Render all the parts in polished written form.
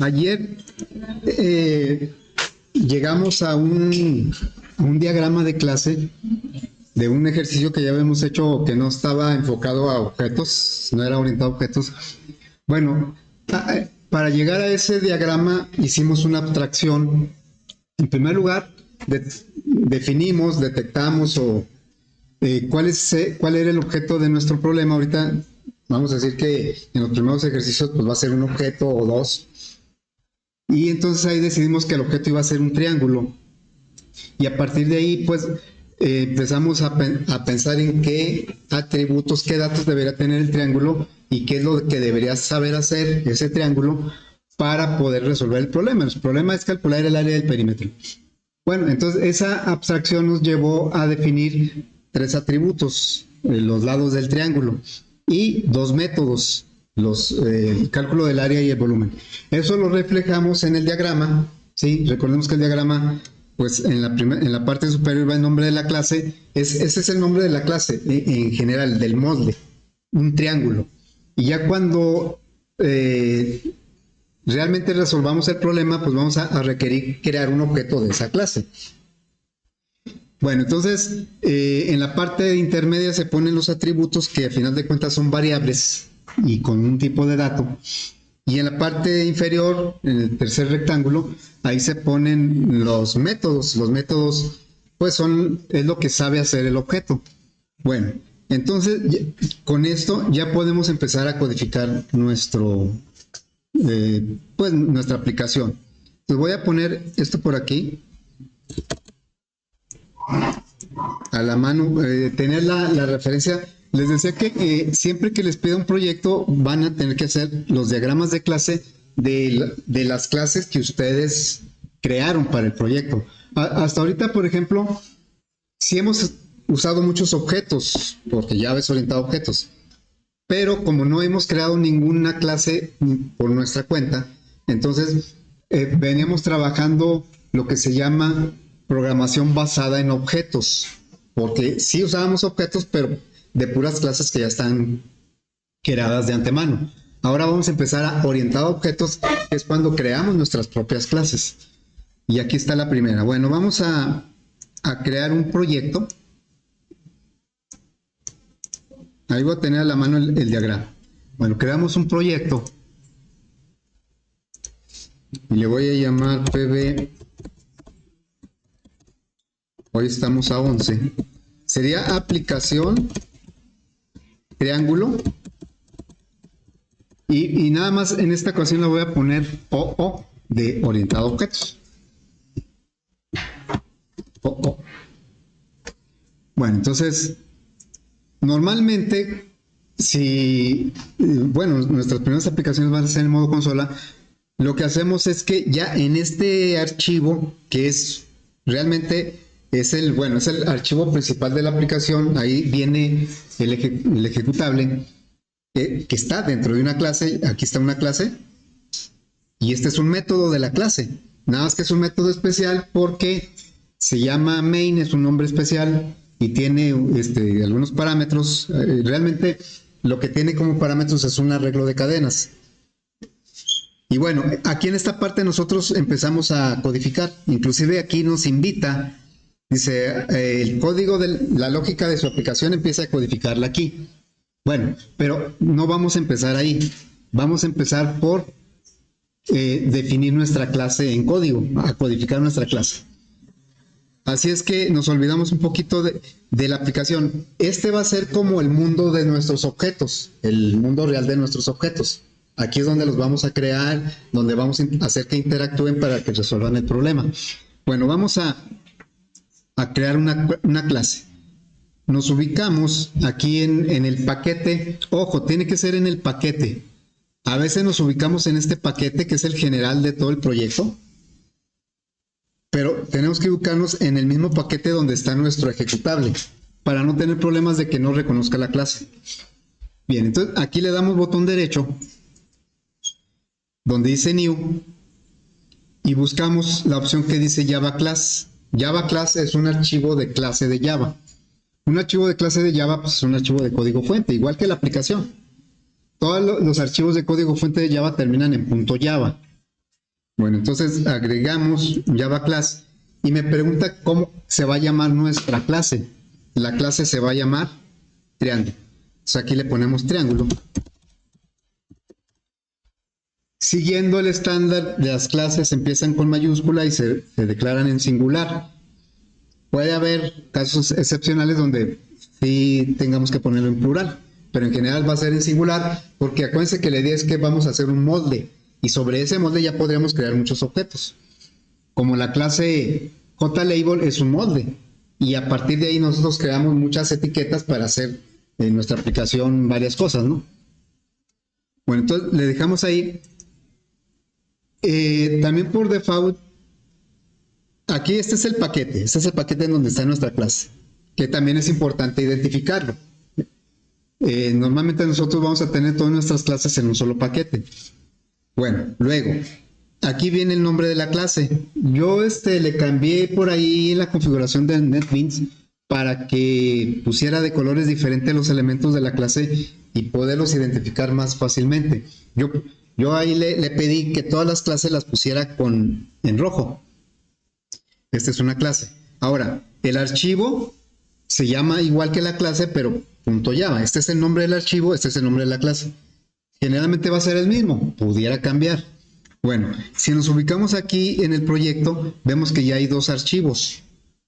Ayer llegamos a un diagrama de clase de un ejercicio que ya habíamos hecho que no estaba enfocado a objetos, no era orientado a objetos. Bueno, para llegar a ese diagrama hicimos una abstracción. En primer lugar, definimos, detectamos cuál era el objeto de nuestro problema. Ahorita vamos a decir que en los primeros ejercicios pues va a ser un objeto o dos. Y entonces ahí decidimos que el objeto iba a ser un triángulo. Y a partir de ahí pues empezamos a pensar en qué atributos, qué datos debería tener el triángulo y qué es lo que debería saber hacer ese triángulo para poder resolver el problema. El problema es calcular el área del perímetro. Bueno, entonces esa abstracción nos llevó a definir 3 atributos, los lados del triángulo, y 2 métodos, el cálculo del área y el volumen. Eso lo reflejamos en el diagrama, ¿sí? Recordemos que el diagrama, pues en la parte superior va el nombre de la clase, ese es el nombre de la clase en general, del molde, un triángulo. Y ya cuando realmente resolvamos el problema, pues vamos a requerir crear un objeto de esa clase. Bueno, entonces en la parte intermedia se ponen los atributos que a final de cuentas son variables y con un tipo de dato. Y en la parte inferior, en el tercer rectángulo, ahí se ponen los métodos. Los métodos, pues es lo que sabe hacer el objeto. Bueno, entonces con esto ya podemos empezar a codificar nuestra aplicación. Entonces voy a poner esto por aquí a la mano, tener la referencia. Les decía que siempre que les pida un proyecto van a tener que hacer los diagramas de clase de las clases que ustedes crearon para el proyecto. Hasta ahorita, por ejemplo, sí hemos usado muchos objetos, porque Java es orientado a objetos, pero como no hemos creado ninguna clase por nuestra cuenta, entonces veníamos trabajando lo que se llama programación basada en objetos, porque sí usábamos objetos, pero de puras clases que ya están creadas de antemano. Ahora vamos a empezar a orientar a objetos, que es cuando creamos nuestras propias clases. Y aquí está la primera. Bueno, vamos a crear un proyecto. Ahí voy a tener a la mano el diagrama. Bueno, creamos un proyecto y le voy a llamar PB. Hoy estamos a 11. Sería aplicación triángulo y nada más en esta ocasión le voy a poner OO de orientado a objetos. OO. Bueno, entonces normalmente nuestras primeras aplicaciones van a ser en modo consola. Lo que hacemos es que ya en este archivo, que es realmente es el archivo principal de la aplicación, ahí viene el ejecutable que está dentro de una clase. Aquí está una clase y este es un método de la clase, nada más que es un método especial porque se llama main, es un nombre especial y tiene algunos parámetros. Realmente lo que tiene como parámetros es un arreglo de cadenas. Y bueno, aquí en esta parte nosotros empezamos a codificar, inclusive aquí nos invita. Dice, el código de la lógica de su aplicación empieza a codificarla aquí. Bueno, pero no vamos a empezar ahí. Vamos a empezar por definir nuestra clase en código, a codificar nuestra clase. Así es que nos olvidamos un poquito de la aplicación. Este va a ser como el mundo de nuestros objetos, el mundo real de nuestros objetos. Aquí es donde los vamos a crear, donde vamos a hacer que interactúen para que resuelvan el problema. Bueno, vamos a crear una clase. Nos ubicamos aquí en el paquete. Ojo, tiene que ser en el paquete. A veces nos ubicamos en este paquete que es el general de todo el proyecto, pero tenemos que ubicarnos en el mismo paquete donde está nuestro ejecutable para no tener problemas de que no reconozca la clase. Bien, entonces aquí le damos botón derecho donde dice New y buscamos la opción que dice Java Class. Java Class es un archivo de clase de Java. Un archivo de clase de Java pues, es un archivo de código fuente, igual que la aplicación. Todos los archivos de código fuente de Java terminan en .java. Bueno, entonces agregamos Java Class y me pregunta cómo se va a llamar nuestra clase. La clase se va a llamar triángulo. Entonces aquí le ponemos triángulo. Siguiendo el estándar de las clases, empiezan con mayúscula y se declaran en singular. Puede haber casos excepcionales donde sí tengamos que ponerlo en plural, pero en general va a ser en singular, porque acuérdense que la idea es que vamos a hacer un molde, y sobre ese molde ya podríamos crear muchos objetos. Como la clase JLabel es un molde, y a partir de ahí nosotros creamos muchas etiquetas para hacer en nuestra aplicación varias cosas, ¿no? Bueno, entonces le dejamos ahí. También por default, aquí este es el paquete en donde está nuestra clase, que también es importante identificarlo. Normalmente nosotros vamos a tener todas nuestras clases en un solo paquete. Bueno, luego, aquí viene el nombre de la clase. Yo le cambié por ahí la configuración de NetBeans para que pusiera de colores diferentes los elementos de la clase y poderlos identificar más fácilmente. Yo ahí le pedí que todas las clases las pusiera en rojo. Esta es una clase. Ahora, el archivo se llama igual que la clase, pero .java. Este es el nombre del archivo, este es el nombre de la clase. Generalmente va a ser el mismo, pudiera cambiar. Bueno, si nos ubicamos aquí en el proyecto, vemos que ya hay dos archivos.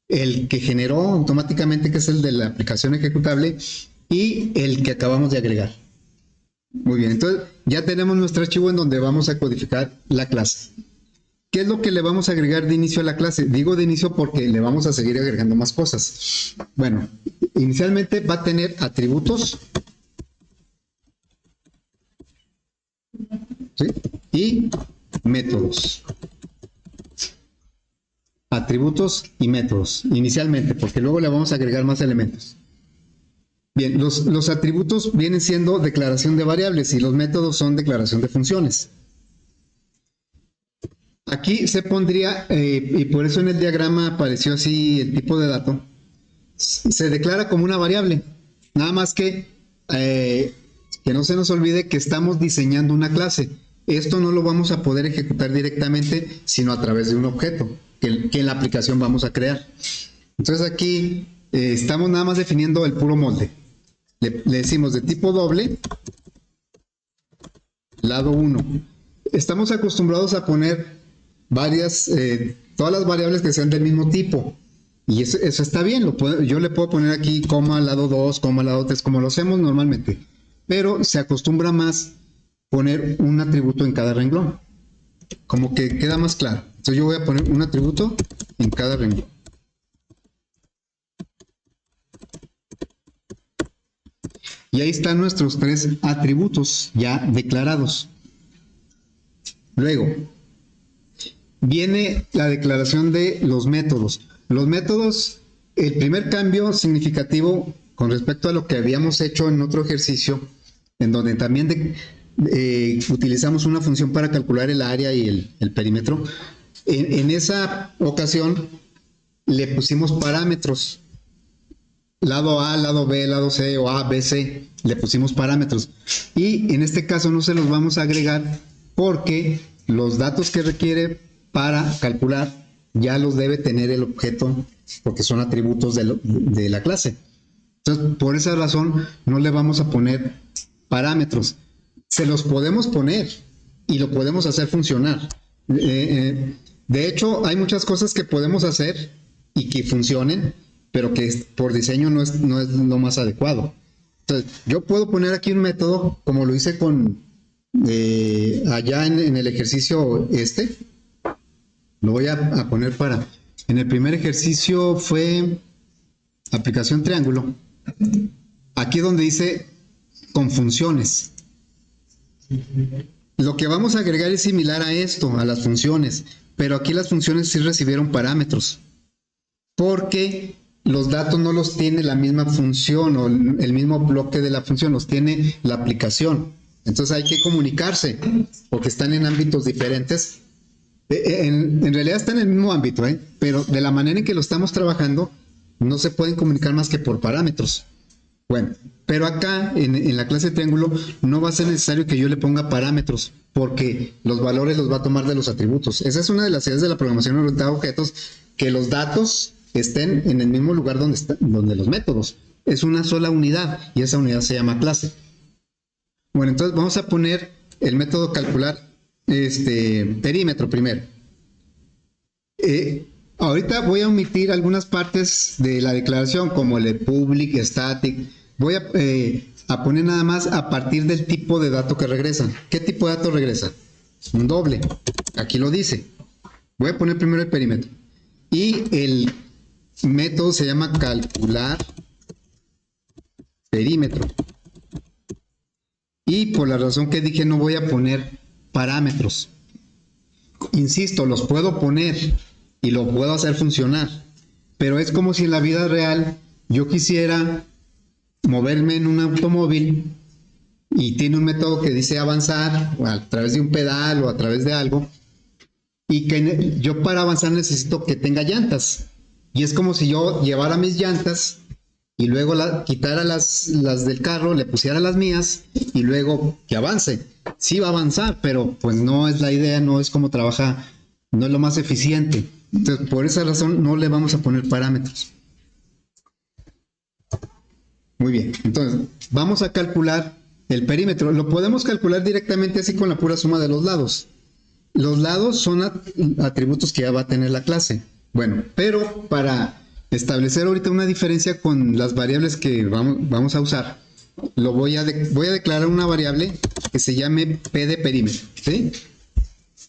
El que generó automáticamente, que es el de la aplicación ejecutable, y el que acabamos de agregar. Muy bien, entonces ya tenemos nuestro archivo en donde vamos a codificar la clase. ¿Qué es lo que le vamos a agregar de inicio a la clase? Digo de inicio porque le vamos a seguir agregando más cosas. Bueno, inicialmente va a tener atributos, ¿sí? Y métodos. Atributos y métodos, inicialmente, porque luego le vamos a agregar más elementos. Bien, los atributos vienen siendo declaración de variables y los métodos son declaración de funciones. Aquí se pondría, y por eso en el diagrama apareció así el tipo de dato, se declara como una variable. Nada más que no se nos olvide que estamos diseñando una clase. Esto no lo vamos a poder ejecutar directamente, sino a través de un objeto que en la aplicación vamos a crear. Entonces aquí estamos nada más definiendo el puro molde. Le decimos de tipo doble, lado 1. Estamos acostumbrados a poner todas las variables que sean del mismo tipo. Y eso está bien, yo le puedo poner aquí coma, lado 2, coma, lado 3, como lo hacemos normalmente. Pero se acostumbra más poner un atributo en cada renglón. Como que queda más claro. Entonces yo voy a poner un atributo en cada renglón. Y ahí están nuestros 3 atributos ya declarados. Luego, viene la declaración de los métodos. Los métodos, el primer cambio significativo con respecto a lo que habíamos hecho en otro ejercicio, en donde también utilizamos una función para calcular el área y el perímetro. En esa ocasión le pusimos parámetros. Lado A, lado B, lado C o A, B, C, le pusimos parámetros. Y en este caso no se los vamos a agregar porque los datos que requiere para calcular ya los debe tener el objeto porque son atributos de la clase. Entonces, por esa razón no le vamos a poner parámetros. Se los podemos poner y lo podemos hacer funcionar. De hecho, hay muchas cosas que podemos hacer y que funcionen, pero que por diseño no es lo más adecuado. Entonces, yo puedo poner aquí un método, como lo hice allá en el ejercicio Lo voy a poner en el primer ejercicio fue aplicación triángulo. Aquí donde dice con funciones. Lo que vamos a agregar es similar a esto, a las funciones, pero aquí las funciones sí recibieron parámetros, porque los datos no los tiene la misma función o el mismo bloque de la función, los tiene la aplicación. Entonces hay que comunicarse, porque están en ámbitos diferentes. En realidad están en el mismo ámbito, pero de la manera en que lo estamos trabajando, no se pueden comunicar más que por parámetros. Bueno, pero acá en la clase triángulo no va a ser necesario que yo le ponga parámetros, porque los valores los va a tomar de los atributos. Esa es una de las ideas de la programación orientada a objetos, que los datos estén en el mismo lugar donde los métodos. Es una sola unidad y esa unidad se llama clase. Bueno, entonces vamos a poner el método calcular perímetro primero. Ahorita voy a omitir algunas partes de la declaración, como el public, static. Voy a poner nada más a partir del tipo de dato que regresa. ¿Qué tipo de dato regresa? Un doble. Aquí lo dice. Voy a poner primero el perímetro. Y el método se llama calcular perímetro. Y por la razón que dije, no voy a poner parámetros. Insisto, los puedo poner y lo puedo hacer funcionar, pero es como si en la vida real yo quisiera moverme en un automóvil y tiene un método que dice avanzar a través de un pedal o a través de algo, y que yo para avanzar necesito que tenga llantas, y es como si yo llevara mis llantas y luego quitara las del carro, le pusiera las mías y luego que avance. Sí va a avanzar, pero pues no es la idea, no es como trabaja, no es lo más eficiente. Entonces, por esa razón no le vamos a poner parámetros. Muy bien, entonces vamos a calcular el perímetro. Lo podemos calcular directamente así con la pura suma de los lados. Los lados son atributos que ya va a tener la clase. Bueno, pero para establecer ahorita una diferencia con las variables que vamos a usar, voy a declarar una variable que se llame p de perímetro, ¿sí?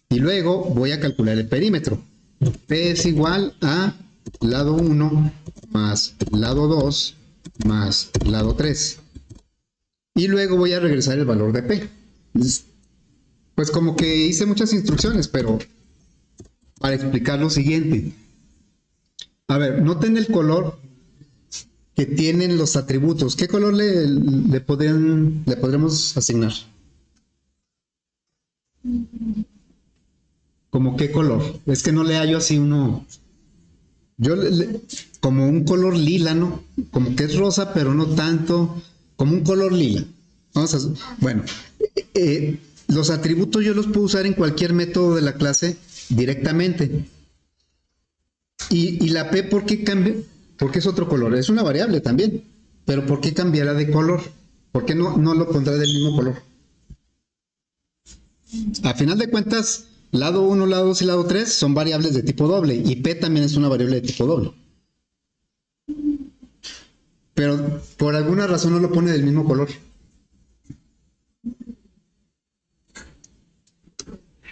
Y luego voy a calcular el perímetro. P es igual a lado 1 más lado 2 más lado 3. Y luego voy a regresar el valor de P. Pues como que hice muchas instrucciones, pero para explicar lo siguiente. A ver, noten el color que tienen los atributos. ¿Qué color le podremos asignar? ¿Cómo qué color? Es que no le hallo así uno. Yo como un color lila, ¿no? Como que es rosa, pero no tanto. Como un color lila. Bueno, los atributos yo los puedo usar en cualquier método de la clase directamente. Y la P, ¿por qué cambia? Porque es otro color. Es una variable también. Pero ¿por qué cambiará de color? ¿Por qué no lo pondrá del mismo color? A final de cuentas, lado 1, lado 2 y lado 3 son variables de tipo doble. Y P también es una variable de tipo doble. Pero por alguna razón no lo pone del mismo color.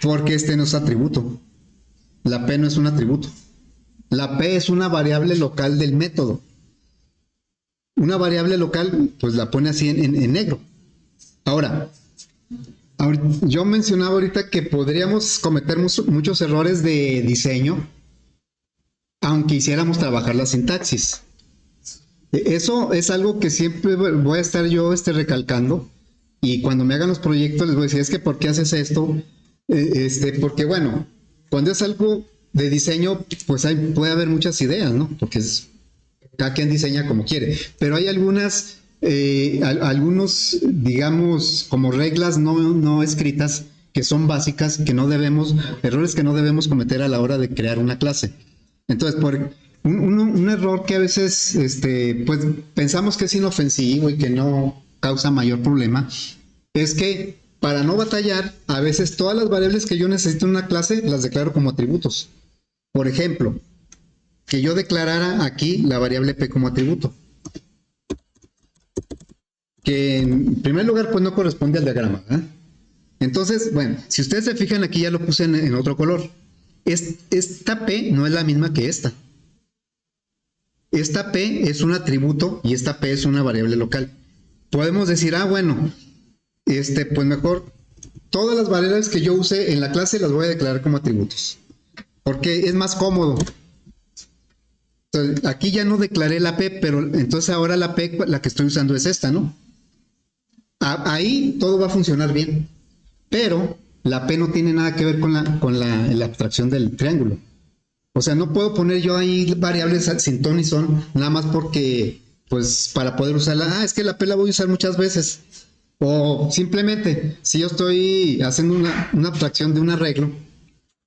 Porque este no es atributo. La P no es un atributo. La P es una variable local del método. Una variable local, pues la pone así en negro. Ahora, yo mencionaba ahorita que podríamos cometer muchos errores de diseño, aunque hiciéramos trabajar la sintaxis. Eso es algo que siempre voy a estar yo recalcando, y cuando me hagan los proyectos les voy a decir, es que ¿por qué haces esto? Porque bueno, cuando es algo de diseño, pues puede haber muchas ideas, ¿no? Porque cada quien diseña como quiere, pero hay algunos, digamos, como reglas no escritas que son básicas, errores que no debemos cometer a la hora de crear una clase. Entonces, un error que a veces pues pensamos que es inofensivo y que no causa mayor problema, es que para no batallar, a veces todas las variables que yo necesito en una clase las declaro como atributos. Por ejemplo, que yo declarara aquí la variable P como atributo, que en primer lugar pues no corresponde al diagrama, ¿verdad? Entonces, bueno, si ustedes se fijan aquí ya lo puse en otro color. Esta P no es la misma que esta. Esta P es un atributo y esta P es una variable local. Podemos decir, bueno, pues mejor todas las variables que yo use en la clase las voy a declarar como atributos, porque es más cómodo. Entonces, aquí ya no declaré la P, pero entonces ahora la P, la que estoy usando es esta, ¿no? Ahí todo va a funcionar bien, pero la P no tiene nada que ver con la abstracción del triángulo. O sea, no puedo poner yo ahí variables sin ton ni son, nada más porque, pues, para poder usarla, es que la P la voy a usar muchas veces. O simplemente, si yo estoy haciendo una abstracción de un arreglo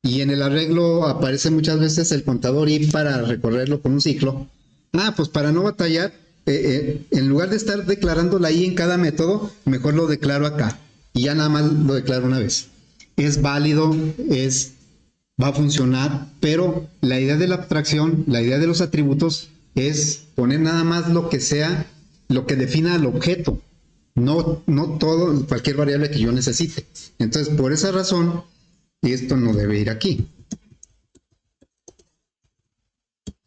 y en el arreglo aparece muchas veces el contador i para recorrerlo con un ciclo, pues para no batallar, en lugar de estar declarando la i en cada método, mejor lo declaro acá y ya nada más lo declaro una vez. Es válido, va a funcionar, pero la idea de la abstracción, la idea de los atributos es poner nada más lo que sea, lo que defina al objeto, no todo, cualquier variable que yo necesite. Entonces, por esa razón, esto no debe ir aquí.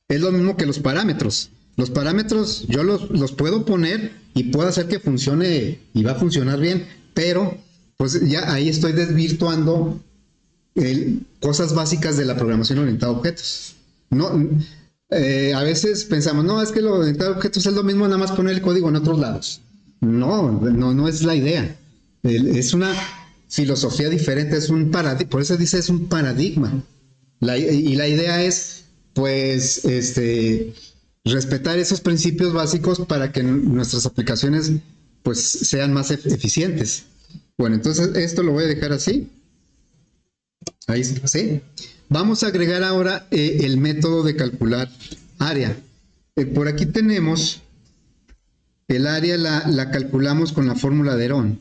Es lo mismo que los parámetros. Los parámetros yo los puedo poner y puedo hacer que funcione y va a funcionar bien, pero pues ya ahí estoy desvirtuando cosas básicas de la programación orientada a objetos. No, a veces pensamos, no, es que lo orientado a objetos es lo mismo, nada más poner el código en otros lados. No es la idea. Es una filosofía diferente, es un paradigma, por eso dice es un paradigma. Y la idea es, pues, respetar esos principios básicos para que nuestras aplicaciones, pues, sean más eficientes. Bueno, entonces esto lo voy a dejar así. Ahí sí. Vamos a agregar ahora el método de calcular área. Por aquí tenemos el área, la calculamos con la fórmula de Herón.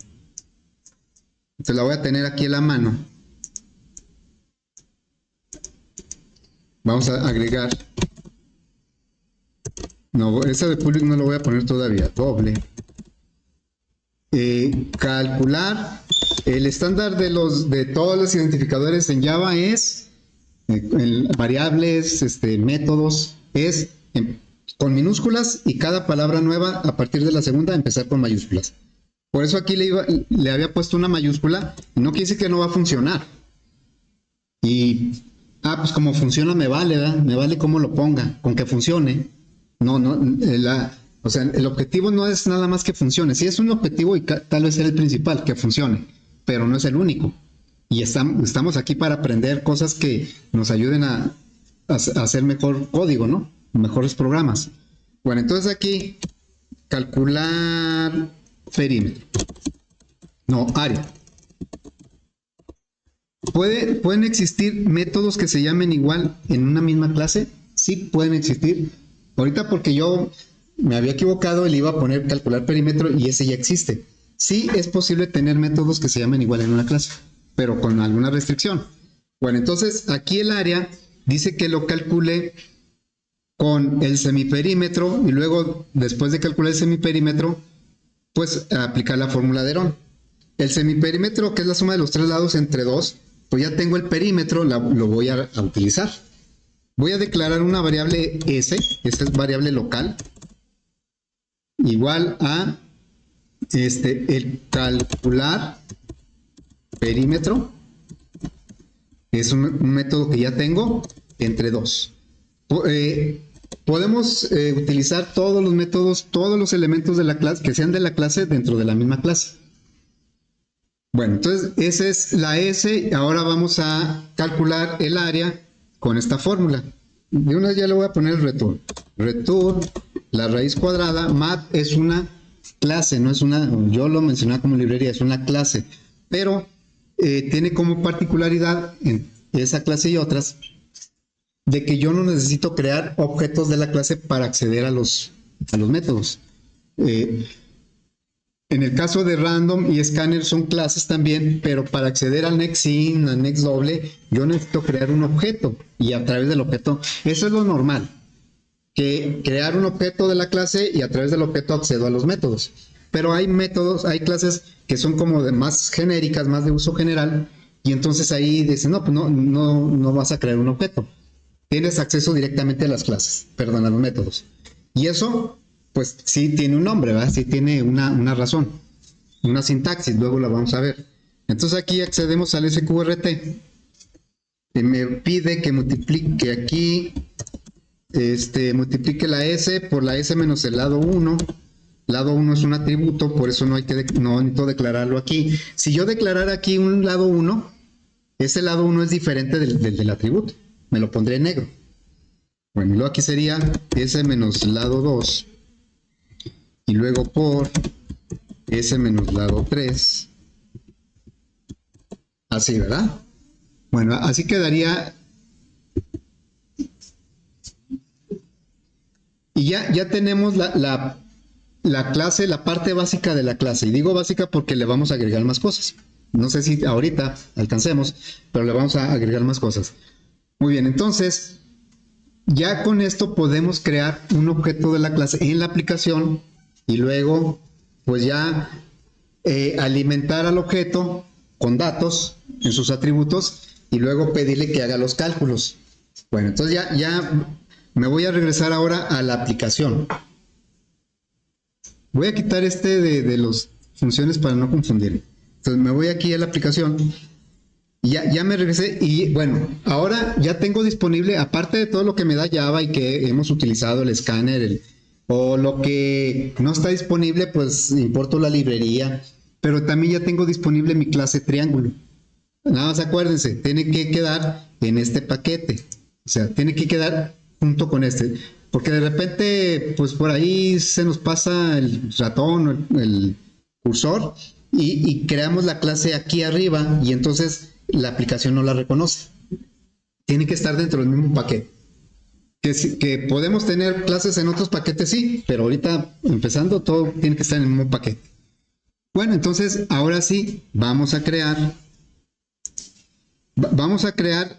Entonces la voy a tener aquí a la mano. Vamos a agregar. No, esa de public no lo voy a poner todavía. Doble. Calcular. El estándar de todos los identificadores en Java es variables, métodos, es con minúsculas y cada palabra nueva a partir de la segunda empezar con mayúsculas. Por eso aquí le había puesto una mayúscula, y no quiere decir que no va a funcionar. Y, pues como funciona me vale, ¿verdad? Me vale cómo lo ponga, con que funcione. O sea, el objetivo no es nada más que funcione. Sí es un objetivo y tal vez sea el principal, que funcione, pero no es el único. Y estamos aquí para aprender cosas que nos ayuden a hacer mejor código, ¿no? Mejores programas. Bueno, entonces aquí, calcular perímetro. No, área. ¿Pueden existir métodos que se llamen igual en una misma clase? Sí, pueden existir. Ahorita porque yo me había equivocado, le iba a poner calcular perímetro y ese ya existe. Sí es posible tener métodos que se llamen igual en una clase, pero con alguna restricción. Bueno, entonces aquí el área dice que lo calcule con el semiperímetro y luego, después de calcular el semiperímetro, pues aplicar la fórmula de Herón. El semiperímetro, que es la suma de los tres lados entre 2, pues ya tengo el perímetro, lo voy a utilizar. Voy a declarar una variable s, esta es variable local, igual a el calcular perímetro, es un método que ya tengo entre 2. Podemos utilizar todos los métodos, todos los elementos de la clase, que sean de la clase dentro de la misma clase. Bueno, entonces esa es la S. Ahora vamos a calcular el área con esta fórmula. De una vez ya le voy a poner el return. Return, la raíz cuadrada. Mat es una clase, no es una, yo lo mencioné como librería, es una clase. Pero tiene como particularidad en esa clase y otras, de que yo no necesito crear objetos de la clase para acceder a los métodos. En el caso de random y scanner son clases también, pero para acceder al nextIn, al nextDoble, yo necesito crear un objeto y a través del objeto, eso es lo normal, que crear un objeto de la clase y a través del objeto accedo a los métodos. Pero hay métodos, hay clases que son como de más genéricas, más de uso general, y entonces ahí dicen, no, pues no vas a crear un objeto. Tienes acceso directamente a las clases, perdón, a los métodos. Y eso, pues sí tiene un nombre, ¿verdad? Sí tiene una razón, una sintaxis, luego la vamos a ver. Entonces aquí accedemos al SQRT. Me pide que multiplique aquí, multiplique la S por la S menos el lado 1. Lado 1 es un atributo, por eso no necesito declararlo aquí. Si yo declarara aquí un lado 1, ese lado 1 es diferente del atributo. Me lo pondré en negro. Bueno, y luego aquí sería S menos lado 2. Y luego por S menos lado 3. Así, ¿verdad? Bueno, así quedaría. Y ya tenemos la clase, la parte básica de la clase. Y digo básica porque le vamos a agregar más cosas. No sé si ahorita alcancemos, pero le vamos a agregar más cosas. Muy bien, entonces, ya con esto podemos crear un objeto de la clase en la aplicación y luego, pues ya alimentar al objeto con datos en sus atributos y luego pedirle que haga los cálculos. Bueno, entonces ya me voy a regresar ahora a la aplicación. Voy a quitar de las funciones para no confundir. Entonces me voy aquí a la aplicación. Ya me regresé y bueno, ahora ya tengo disponible, aparte de todo lo que me da Java y que hemos utilizado el escáner, o lo que no está disponible, pues importo la librería, pero también ya tengo disponible mi clase triángulo. Nada más acuérdense, tiene que quedar en este paquete, o sea, tiene que quedar junto con este, porque de repente, pues por ahí se nos pasa el ratón, el cursor, y creamos la clase aquí arriba, y entonces la aplicación no la reconoce. Tiene que estar dentro del mismo paquete. Que podemos tener clases en otros paquetes, sí, pero ahorita empezando todo tiene que estar en el mismo paquete. Bueno, entonces ahora sí, vamos a crear,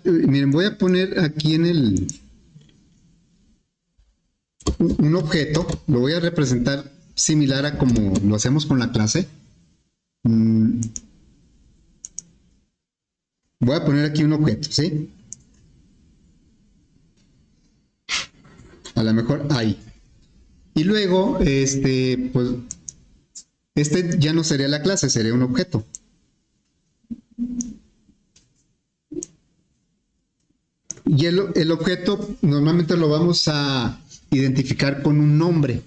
miren, voy a poner aquí en un objeto, lo voy a representar similar a como lo hacemos con la clase. Voy a poner aquí un objeto, ¿sí? A lo mejor ahí. Y luego, pues, ya no sería la clase, sería un objeto. Y el objeto normalmente lo vamos a identificar con un nombre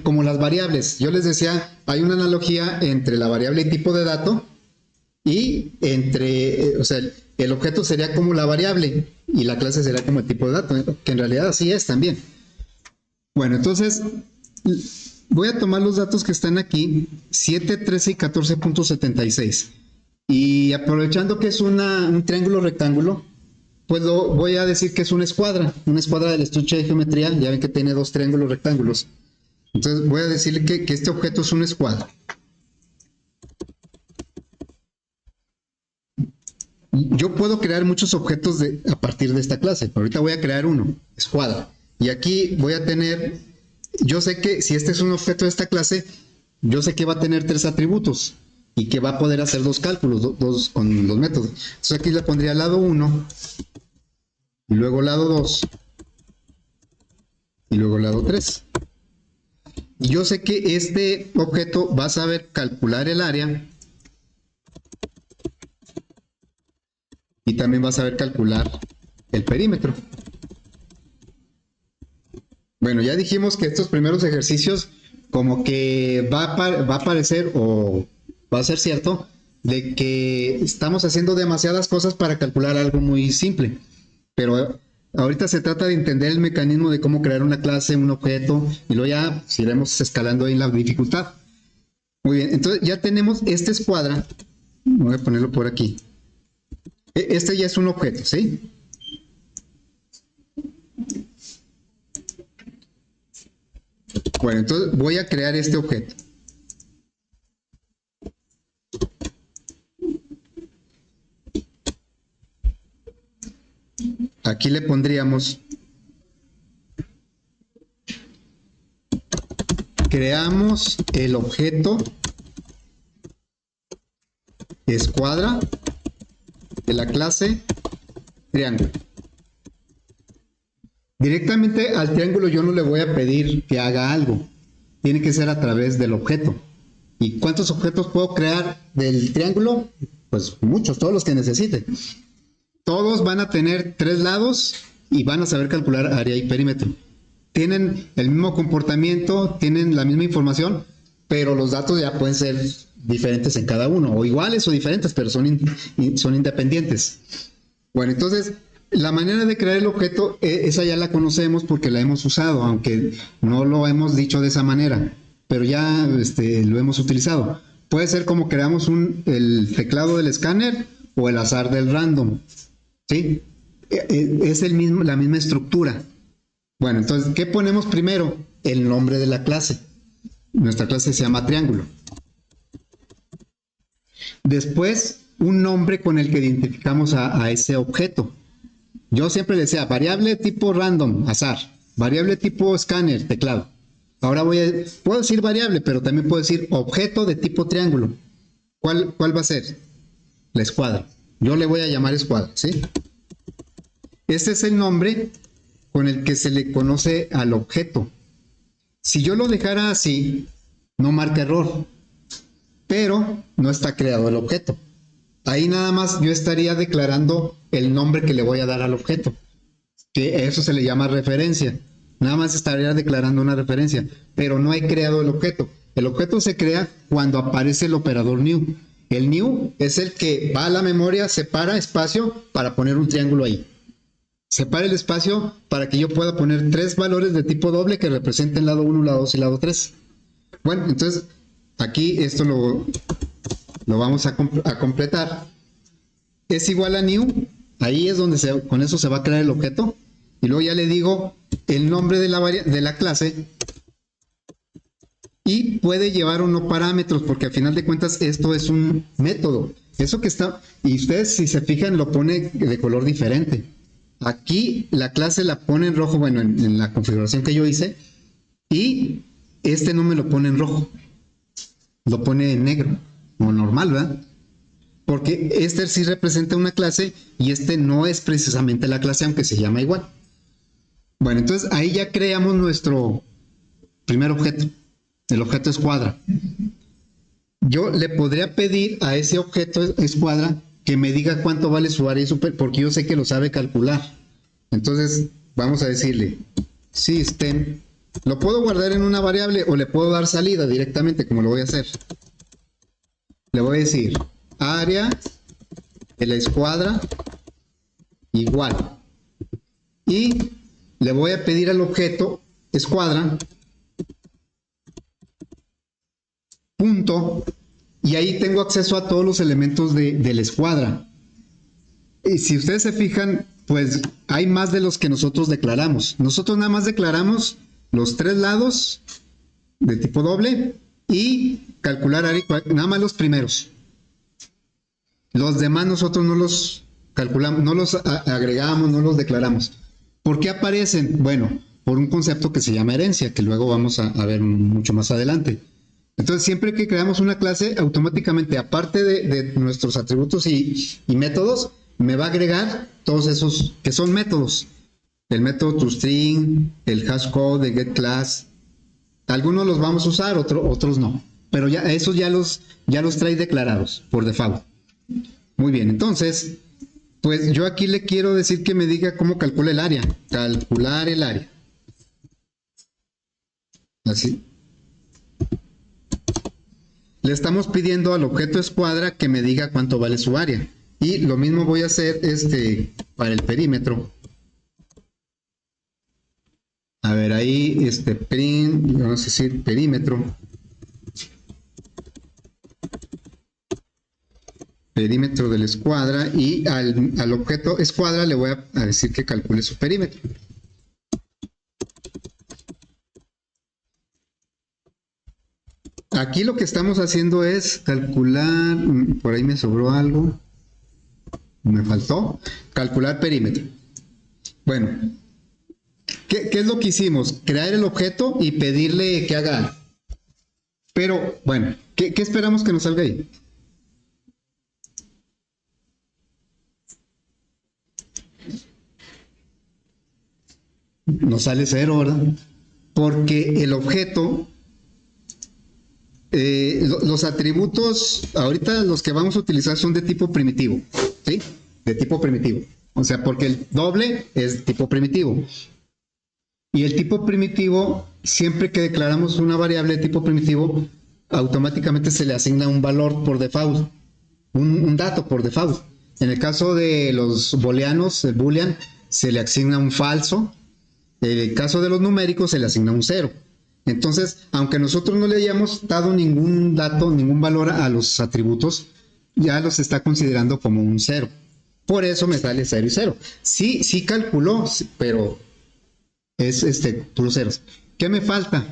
como las variables. Yo les decía, hay una analogía entre la variable y tipo de dato y o sea, el objeto sería como la variable y la clase sería como el tipo de dato, que en realidad así es también. Bueno, entonces voy a tomar los datos que están aquí, 7, 13 y 14.76. Y aprovechando que es un triángulo rectángulo, pues voy a decir que es una escuadra del estuche de geometría. Ya ven que tiene dos triángulos rectángulos. Entonces voy a decirle que este objeto es una escuadra. Yo puedo crear muchos objetos a partir de esta clase. Ahorita voy a crear uno, escuadra. Y aquí voy a tener, yo sé que si este es un objeto de esta clase, yo sé que va a tener 3 atributos y que va a poder hacer 2 cálculos, dos con los métodos. Entonces aquí le pondría lado 1, y luego lado 2, y luego lado 3. Y yo sé que este objeto va a saber calcular el área y también va a saber calcular el perímetro. Bueno, ya dijimos que estos primeros ejercicios como que va a parecer o va a ser cierto de que estamos haciendo demasiadas cosas para calcular algo muy simple, pero ahorita se trata de entender el mecanismo de cómo crear una clase, un objeto, y luego ya iremos escalando ahí la dificultad. Muy bien, entonces ya tenemos esta escuadra, voy a ponerlo por aquí. Este ya es un objeto, ¿sí? Bueno, entonces voy a crear este objeto. Aquí le pondríamos, creamos el objeto escuadra de la clase triángulo. Directamente al triángulo yo no le voy a pedir que haga algo, tiene que ser a través del objeto. ¿Y cuántos objetos puedo crear del triángulo? Pues muchos, todos los que necesite. Todos van a tener 3 lados y van a saber calcular área y perímetro. Tienen el mismo comportamiento, tienen la misma información, pero los datos ya pueden ser diferentes en cada uno, o iguales o diferentes, pero son independientes. Bueno, entonces, la manera de crear el objeto, esa ya la conocemos porque la hemos usado, aunque no lo hemos dicho de esa manera. pero ya lo hemos utilizado. Puede ser como creamos el teclado del escáner o el azar del random, ¿sí? Es la misma estructura. Bueno, entonces, ¿qué ponemos primero? El nombre de la clase. Nuestra clase se llama triángulo. Después, un nombre con el que identificamos a ese objeto. Yo siempre le decía variable tipo random, azar. Variable tipo escáner, teclado. Ahora puedo decir variable, pero también puedo decir objeto de tipo triángulo. ¿Cuál va a ser? La escuadra. Yo le voy a llamar escuadra, ¿sí? Este es el nombre con el que se le conoce al objeto. Si yo lo dejara así, no marca error, pero no está creado el objeto. Ahí nada más yo estaría declarando el nombre que le voy a dar al objeto, que eso se le llama referencia. Nada más estaría declarando una referencia, pero no he creado el objeto. El objeto se crea cuando aparece el operador new. El new es el que va a la memoria, separa espacio para poner un triángulo ahí. Separa el espacio para que yo pueda poner 3 valores de tipo doble que representen lado 1, lado 2 y lado 3. Bueno, entonces aquí esto lo vamos a completar. Es igual a new. Ahí es donde con eso se va a crear el objeto. Y luego ya le digo el nombre de la clase. Y puede llevar o no parámetros, porque al final de cuentas esto es un método. Eso que está, y ustedes si se fijan lo pone de color diferente. Aquí la clase la pone en rojo, bueno, en la configuración que yo hice. Y no me lo pone en rojo. Lo pone en negro, como normal, ¿verdad? Porque sí representa una clase y no es precisamente la clase, aunque se llama igual. Bueno, entonces ahí ya creamos nuestro primer objeto. El objeto escuadra. Yo le podría pedir a ese objeto escuadra que me diga cuánto vale su área super, porque yo sé que lo sabe calcular. Entonces vamos a decirle system. Lo puedo guardar en una variable o le puedo dar salida directamente, como lo voy a hacer. Le voy a decir área de la escuadra igual. Y le voy a pedir al objeto escuadra punto, y ahí tengo acceso a todos los elementos de la escuadra. Y si ustedes se fijan, pues hay más de los que nosotros declaramos. Nosotros nada más declaramos los 3 lados de tipo doble y calcular área, nada más los primeros. Los demás nosotros no los calculamos, no los agregamos, no los declaramos. ¿Por qué aparecen? Bueno, por un concepto que se llama herencia, que luego vamos a ver mucho más adelante. Entonces, siempre que creamos una clase, automáticamente, aparte de nuestros atributos y métodos, me va a agregar todos esos que son métodos. El método toString, el hashCode, el getClass. Algunos los vamos a usar, otros no. Pero ya esos ya los trae declarados por default. Muy bien, entonces, pues yo aquí le quiero decir que me diga cómo calcula el área. Calcular el área. Así. Le estamos pidiendo al objeto escuadra que me diga cuánto vale su área. Y lo mismo voy a hacer para el perímetro. A ver, ahí print, vamos a decir perímetro. Perímetro de la escuadra, y al objeto escuadra le voy a decir que calcule su perímetro. Aquí lo que estamos haciendo es calcular, por ahí me sobró algo, me faltó, calcular perímetro. Bueno, ¿qué es lo que hicimos? Crear el objeto y pedirle que haga algo. Pero, bueno, ¿qué esperamos que nos salga ahí? Nos sale 0, ¿verdad? Porque el objeto... los atributos, ahorita los que vamos a utilizar son de tipo primitivo, ¿sí? De tipo primitivo. O sea, porque el doble es tipo primitivo. Y el tipo primitivo, siempre que declaramos una variable de tipo primitivo, automáticamente se le asigna un valor por default, un dato por default. En el caso de los booleanos, el boolean, se le asigna un falso. En el caso de los numéricos, se le asigna un 0. Entonces, aunque nosotros no le hayamos dado ningún dato, ningún valor a los atributos, ya los está considerando como un cero. Por eso me sale 0 y 0. Sí, sí calculó, pero es puros ceros. ¿Qué me falta?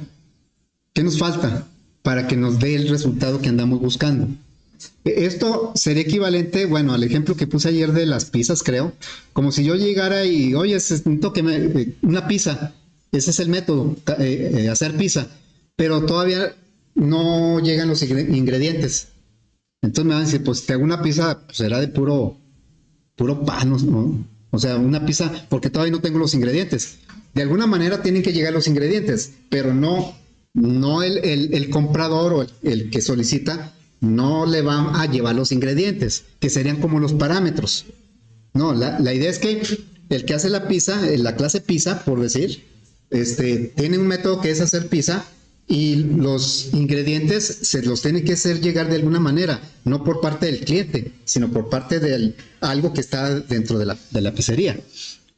¿Qué nos falta para que nos dé el resultado que andamos buscando? Esto sería equivalente, bueno, al ejemplo que puse ayer de las pizzas, creo. Como si yo llegara y, oye, necesito que una pizza. Ese es el método, hacer pizza. Pero todavía no llegan los ingredientes. Entonces me van a decir, pues te hago una pizza, pues será de puro pan, ¿no? O sea, una pizza, porque todavía no tengo los ingredientes. De alguna manera tienen que llegar los ingredientes, pero no el comprador o el que solicita no le va a llevar los ingredientes, que serían como los parámetros. No, la idea es que el que hace la pizza, la clase pizza, por decir, tiene un método que es hacer pizza y los ingredientes se los tiene que hacer llegar de alguna manera, no por parte del cliente, sino por parte de algo que está dentro de la pizzería.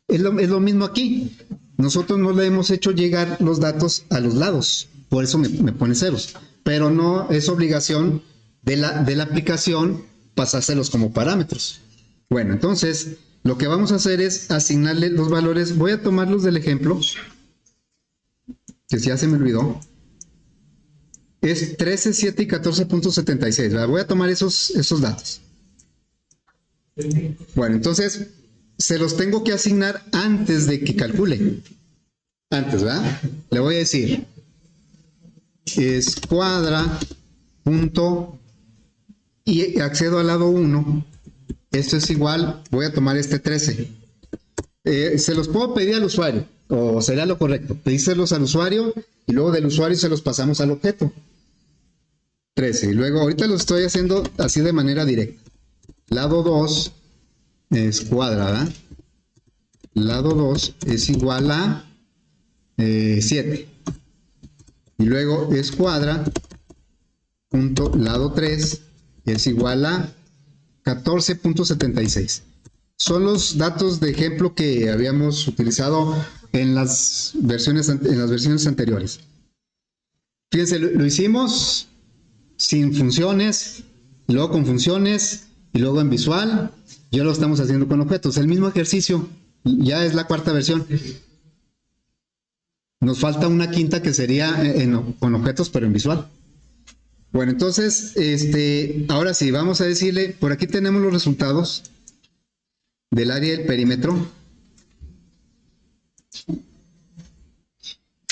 Es lo mismo aquí. Nosotros no le hemos hecho llegar los datos a los lados, por eso me pone ceros, pero no es obligación de la aplicación pasárselos como parámetros. Bueno, entonces lo que vamos a hacer es asignarle los valores. Voy a tomarlos del ejemplo, que ya se me olvidó. Es 13, 7 y 14.76. Voy a tomar esos datos. Bueno, entonces se los tengo que asignar antes de que calcule. Antes, ¿verdad? Le voy a decir escuadra punto y accedo al lado 1. Esto es igual, voy a tomar este 13. Se los puedo pedir al usuario, o sería lo correcto, pedírselos al usuario y luego del usuario se los pasamos al objeto. 13. Y luego ahorita lo estoy haciendo así de manera directa. Lado 2 escuadra, ¿verdad? Lado 2 es igual a 7. Y luego escuadra punto lado 3 es igual a 14.76. Son los datos de ejemplo que habíamos utilizado en las versiones anteriores. Fíjense, lo hicimos sin funciones, luego con funciones y luego en visual. Ya lo estamos haciendo con objetos. El mismo ejercicio, ya es la cuarta versión. Nos falta una quinta que sería con objetos, pero en visual. Bueno, entonces, ahora sí, vamos a decirle, por aquí tenemos los resultados del área del perímetro.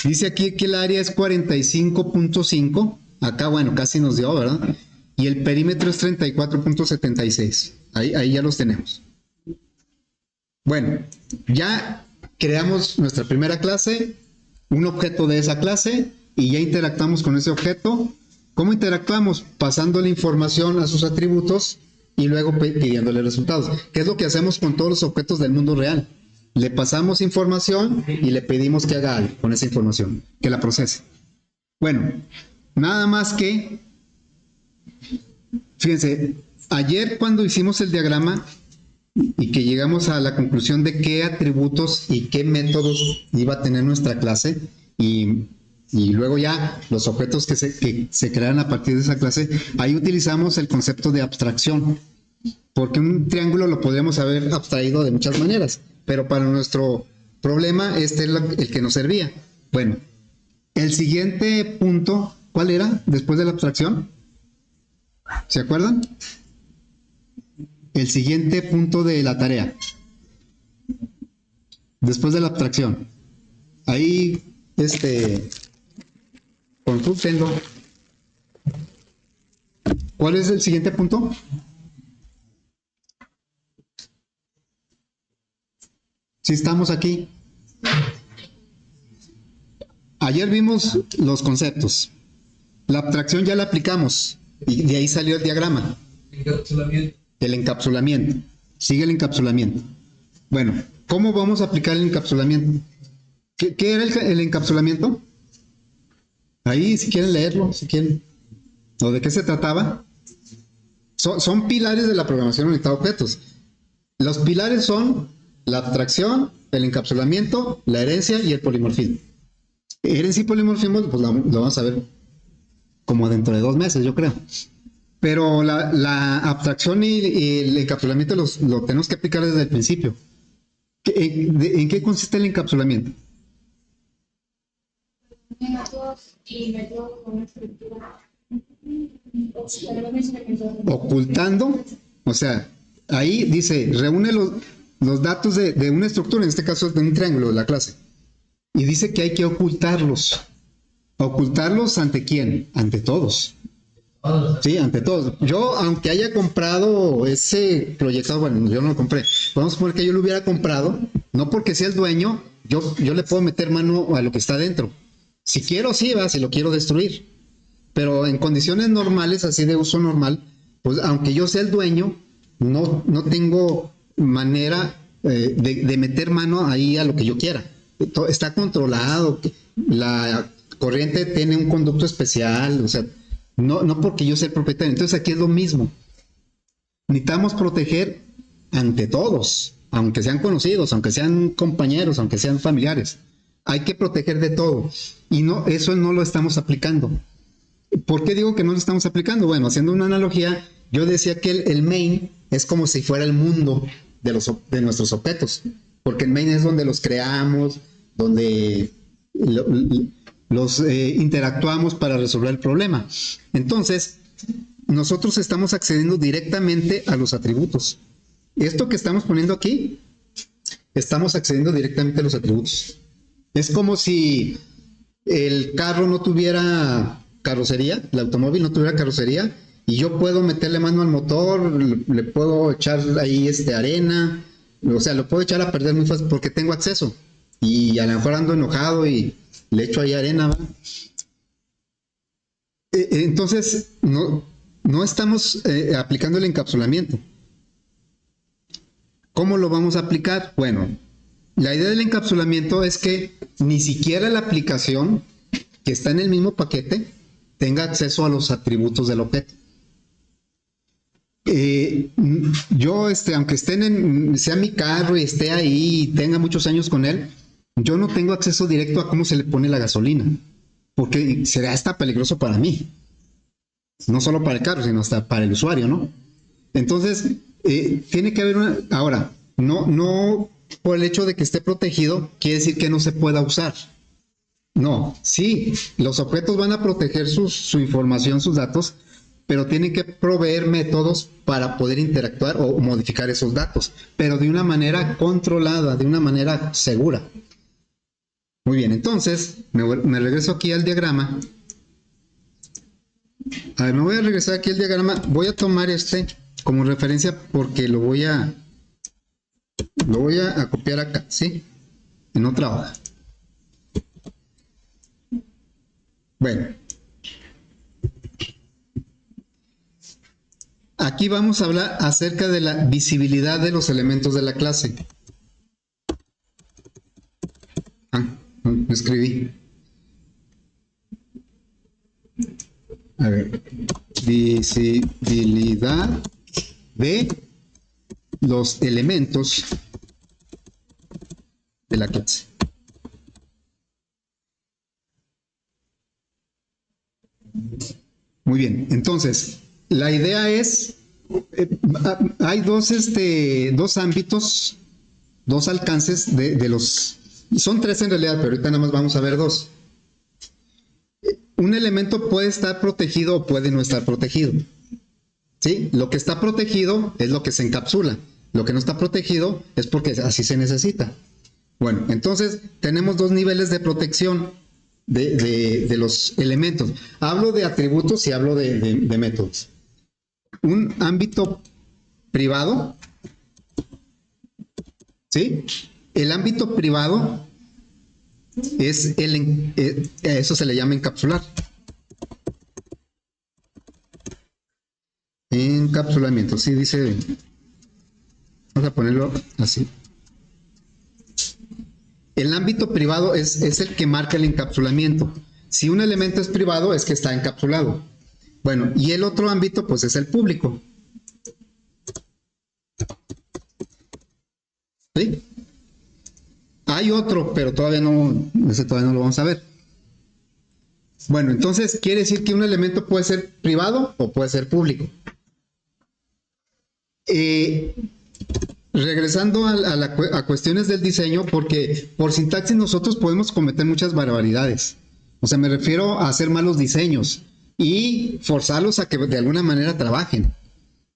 Dice aquí que el área es 45.5. Acá, bueno, casi nos dio, ¿verdad? Y el perímetro es 34.76. Ahí ya los tenemos. Bueno, ya creamos nuestra primera clase, un objeto de esa clase, y ya interactuamos con ese objeto. ¿Cómo interactuamos? Pasándole información a sus atributos y luego pidiéndole resultados. ¿Qué es lo que hacemos con todos los objetos del mundo real? Le pasamos información y le pedimos que haga algo con esa información, que la procese. Bueno, nada más que, fíjense, ayer cuando hicimos el diagrama y que llegamos a la conclusión de qué atributos y qué métodos iba a tener nuestra clase y luego ya los objetos que se crean a partir de esa clase, ahí utilizamos el concepto de abstracción, porque un triángulo lo podríamos haber abstraído de muchas maneras, pero para nuestro problema este es el que nos servía. Bueno, el siguiente punto, ¿cuál era después de la abstracción? ¿Se acuerdan? El siguiente punto de la tarea, después de la abstracción. Ahí, consúltenlo. ¿Cuál es el siguiente punto? Si estamos aquí. Ayer vimos los conceptos. La abstracción ya la aplicamos y de ahí salió el diagrama. El encapsulamiento. Sigue el encapsulamiento. Bueno, ¿cómo vamos a aplicar el encapsulamiento? ¿Qué era el encapsulamiento? Ahí, si quieren leerlo, si quieren. ¿O de qué se trataba? Son pilares de la programación orientada a objetos. Los pilares son la abstracción, el encapsulamiento, la herencia y el polimorfismo. Herencia y polimorfismo, pues lo vamos a ver como dentro de 2 meses, yo creo. Pero la abstracción y el encapsulamiento lo tenemos que aplicar desde el principio. ¿En qué consiste el encapsulamiento? Métodos y métodos con estructura. Ocultando, o sea, ahí dice, reúne los datos de una estructura, en este caso de un triángulo de la clase, y dice que hay que ocultarlos. ¿Ocultarlos ante quién? Ante todos. Sí, ante todos. Yo, aunque haya comprado ese proyectado, bueno, yo no lo compré. Vamos a suponer que yo lo hubiera comprado, no porque sea el dueño, yo le puedo meter mano a lo que está dentro. Si quiero, sí, va, si lo quiero destruir. Pero en condiciones normales, así de uso normal, pues aunque yo sea el dueño, no tengo manera de meter mano ahí a lo que yo quiera. Está controlado, la corriente tiene un conducto especial, o sea, no porque yo sea el propietario. Entonces aquí es lo mismo. Necesitamos proteger ante todos, aunque sean conocidos, aunque sean compañeros, aunque sean familiares. Hay que proteger de todo. Y no, eso no lo estamos aplicando. ¿Por qué digo que no lo estamos aplicando? Bueno, haciendo una analogía, yo decía que el main es como si fuera el mundo de nuestros objetos, porque el main es donde los creamos, donde los interactuamos para resolver el problema. Entonces, nosotros estamos accediendo directamente a los atributos. Esto que estamos poniendo aquí, estamos accediendo directamente a los atributos. Es como si el carro no tuviera carrocería, el automóvil no tuviera carrocería, y yo puedo meterle mano al motor, le puedo echar ahí arena, o sea, lo puedo echar a perder muy fácil porque tengo acceso. Y a lo mejor ando enojado y le echo ahí arena, ¿va? Entonces, no estamos aplicando el encapsulamiento. ¿Cómo lo vamos a aplicar? Bueno, la idea del encapsulamiento es que ni siquiera la aplicación que está en el mismo paquete tenga acceso a los atributos del objeto. Yo, aunque sea mi carro y esté ahí y tenga muchos años con él, yo no tengo acceso directo a cómo se le pone la gasolina, porque será hasta peligroso para mí. No solo para el carro, sino hasta para el usuario, ¿no? Entonces, tiene que haber Ahora, no por el hecho de que esté protegido, quiere decir que no se pueda usar. No, sí, los objetos van a proteger su información, sus datos, pero tienen que proveer métodos para poder interactuar o modificar esos datos, pero de una manera controlada, de una manera segura. Muy bien, entonces me regreso aquí al diagrama. A ver, me voy a regresar aquí al diagrama. Voy a tomar como referencia porque lo voy a copiar acá, ¿sí? En otra hoja. Bueno, aquí vamos a hablar acerca de la visibilidad de los elementos de la clase. Me escribí. A ver, visibilidad de los elementos de la clase. Muy bien, entonces, la idea es, hay dos ámbitos, dos alcances de los, son 3 en realidad, pero ahorita nada más vamos a ver 2. Un elemento puede estar protegido o puede no estar protegido. ¿Sí? Lo que está protegido es lo que se encapsula. Lo que no está protegido es porque así se necesita. Bueno, entonces tenemos 2 niveles de protección de los elementos. Hablo de atributos y hablo de métodos. Un ámbito privado. ¿Sí? El ámbito privado es eso se le llama encapsular. Encapsulamiento, sí dice. Vamos a ponerlo así. El ámbito privado es el que marca el encapsulamiento. Si un elemento es privado, es que está encapsulado. Bueno, y el otro ámbito, pues es el público. ¿Sí? Hay otro, pero ese todavía no lo vamos a ver. Bueno, entonces quiere decir que un elemento puede ser privado o puede ser público. Regresando a cuestiones del diseño, porque por sintaxis nosotros podemos cometer muchas barbaridades. O sea, me refiero a hacer malos diseños y forzarlos a que de alguna manera trabajen.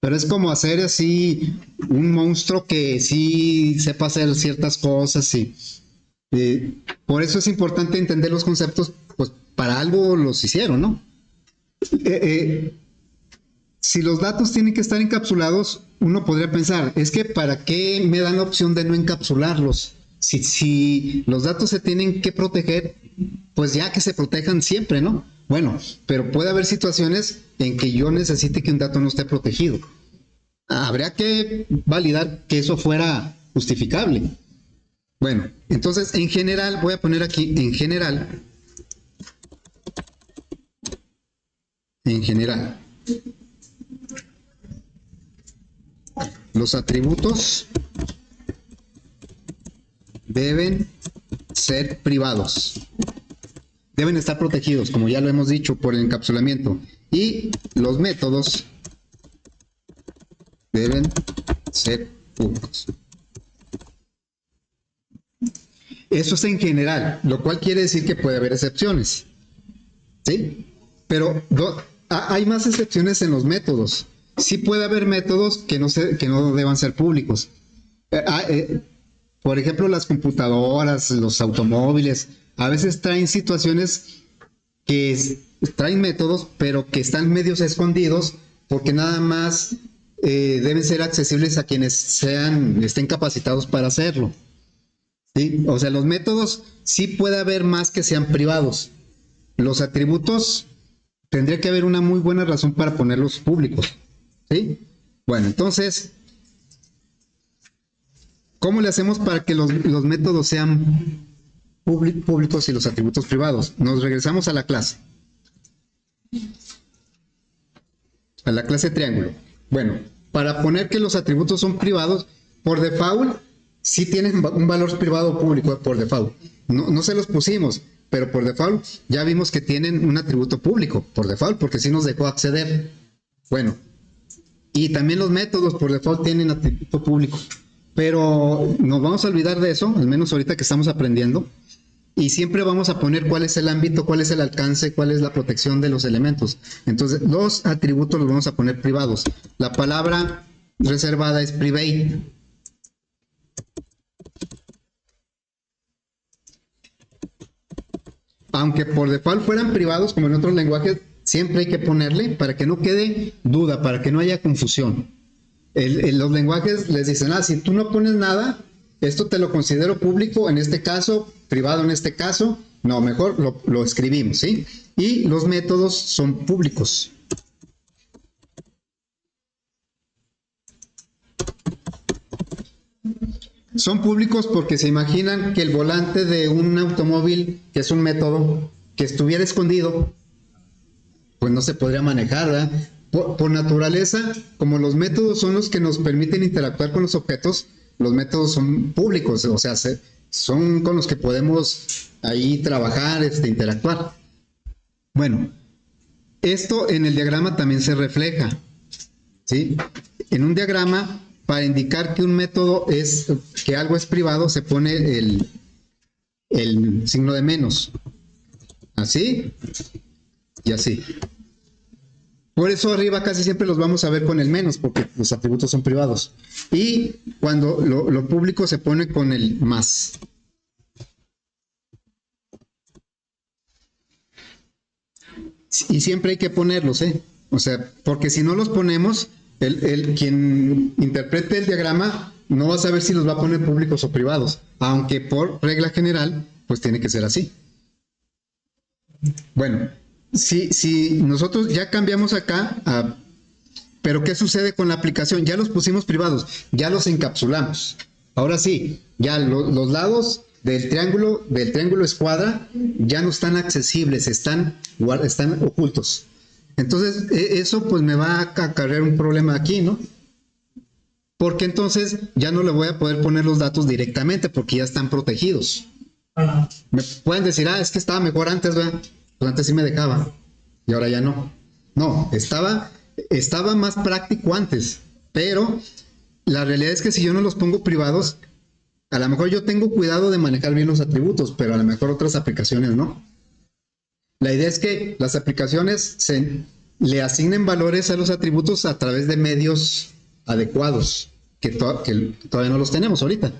Pero es como hacer así un monstruo que sí sepa hacer ciertas cosas y por eso es importante entender los conceptos, pues para algo los hicieron, ¿no? Si los datos tienen que estar encapsulados, uno podría pensar, es que ¿para qué me dan la opción de no encapsularlos? Si los datos se tienen que proteger, pues ya que se protejan siempre, ¿no? Bueno, pero puede haber situaciones en que yo necesite que un dato no esté protegido. Habría que validar que eso fuera justificable. Bueno, entonces en general, voy a poner aquí en general, los atributos deben ser privados. Deben estar protegidos, como ya lo hemos dicho, por el encapsulamiento. Y los métodos deben ser públicos. Eso es en general, lo cual quiere decir que puede haber excepciones. ¿Sí? Pero hay más excepciones en los métodos. Sí puede haber métodos que no deban ser públicos. Por ejemplo, las computadoras, los automóviles, a veces traen situaciones que traen métodos, pero que están medios escondidos porque nada más deben ser accesibles a quienes estén capacitados para hacerlo. ¿Sí? O sea, los métodos sí puede haber más que sean privados. Los atributos tendría que haber una muy buena razón para ponerlos públicos. ¿Sí? Bueno, entonces, ¿cómo le hacemos para que los métodos sean públicos y los atributos privados? Nos regresamos a la clase. A la clase triángulo. Bueno, para poner que los atributos son privados, por default, sí tienen un valor privado o público por default. No se los pusimos, pero por default ya vimos que tienen un atributo público, por default, porque sí nos dejó acceder. Bueno, y también los métodos por default tienen atributo público. Pero nos vamos a olvidar de eso, al menos ahorita que estamos aprendiendo. Y siempre vamos a poner cuál es el ámbito, cuál es el alcance, cuál es la protección de los elementos. Entonces, los atributos los vamos a poner privados. La palabra reservada es private. Aunque por default fueran privados, como en otros lenguajes, siempre hay que ponerle para que no quede duda, para que no haya confusión. Los lenguajes les dicen, si tú no pones nada, esto te lo considero público, en este caso, privado en este caso, no, mejor lo escribimos, ¿sí? Y los métodos son públicos. Son públicos porque se imaginan que el volante de un automóvil, que es un método, que estuviera escondido, pues no se podría manejar, ¿verdad? Por naturaleza, como los métodos son los que nos permiten interactuar con los objetos, los métodos son públicos, o sea, son con los que podemos ahí trabajar, interactuar. Bueno, esto en el diagrama también se refleja, ¿sí? En un diagrama, para indicar que un método que algo es privado, se pone el signo de menos. Así y así. Por eso arriba casi siempre los vamos a ver con el menos, porque los atributos son privados. Y cuando lo público se pone con el más. Y siempre hay que ponerlos, ¿eh? O sea, porque si no los ponemos, quien interprete el diagrama no va a saber si los va a poner públicos o privados. Aunque por regla general, pues tiene que ser así. Bueno. Si nosotros ya cambiamos acá, pero ¿qué sucede con la aplicación? Ya los pusimos privados, ya los encapsulamos. Ahora sí, ya los lados del triángulo escuadra ya no están accesibles, están ocultos. Entonces, eso pues me va a acarrear un problema aquí, ¿no? Porque entonces ya no le voy a poder poner los datos directamente porque ya están protegidos. Me pueden decir, es que estaba mejor antes, ¿verdad? Pues antes sí me dejaba y ahora ya no. No, estaba más práctico antes, pero la realidad es que si yo no los pongo privados, a lo mejor yo tengo cuidado de manejar bien los atributos, pero a lo mejor otras aplicaciones no. La idea es que las aplicaciones le asignen valores a los atributos a través de medios adecuados, que todavía no los tenemos ahorita.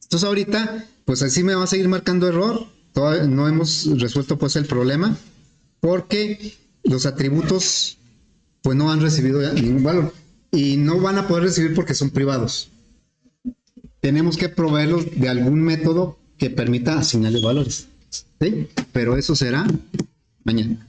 Entonces ahorita, pues así me va a seguir marcando error. Todavía no hemos resuelto pues el problema, porque los atributos pues no han recibido ningún valor. Y no van a poder recibir porque son privados. Tenemos que proveerlos de algún método que permita asignarles valores. ¿Sí? Pero eso será mañana.